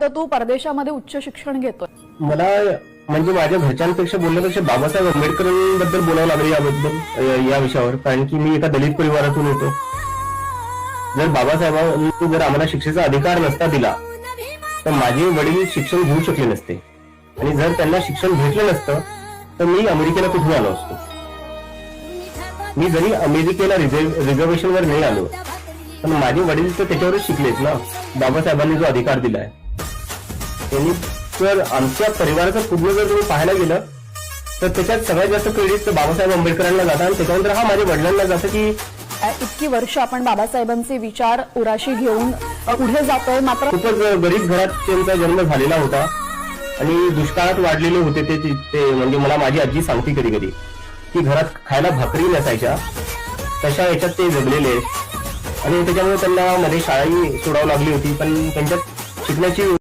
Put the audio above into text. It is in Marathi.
आता तू परदेशामध्ये उच्च शिक्षण घेतोय. मला म्हणजे माझ्या घरच्यांपेक्षा बोलण्यापेक्षा बाबासाहेब आंबेडकरांबद्दल बोलावं लागलं या विषयावर, कारण की मी एका दलित परिवारातून येतो. जर बाबासाहेबांनी जर आम्हाला शिक्षेचा अधिकार नसता दिला तर माझे वडील शिक्षण घेऊ शकले नसते, आणि जर त्यांना शिक्षण भेटलं नसतं तर मी अमेरिकेला कुठून आलो असतो. मी जरी अमेरिकेला रिझर्वेशनवर नाही आलो पण माझे वडील तर त्याच्यावरच शिकलेत ना. बाबासाहेबांनी जो अधिकार दिलाय त्यांनी, तर आमच्या परिवाराचं पूर्ण जर तुम्ही पाहायला गेलं तर त्याच्यात सगळ्यात जास्त क्रेडिट बाबासाहेब आंबेडकरांना जातं, आणि त्याच्यानंतर हा माझ्या वडिलांना जातं. की इतकी वर्ष आपण बाबासाहेबांचे विचार उराशी घेऊन पुढे जातोय, मात्र खूपच गरीब घरात त्यांचा जन्म झालेला होता आणि दुष्काळात वाढलेले होते ते म्हणजे मला माझी आजी सांगते कधी कधी की घरात खायला भाकरी नसायच्या, तशा याच्यात ते जगलेले आणि त्याच्यामुळे त्यांना मध्ये शाळाही सोडावी लागली होती, पण त्यांच्यात शिकण्याची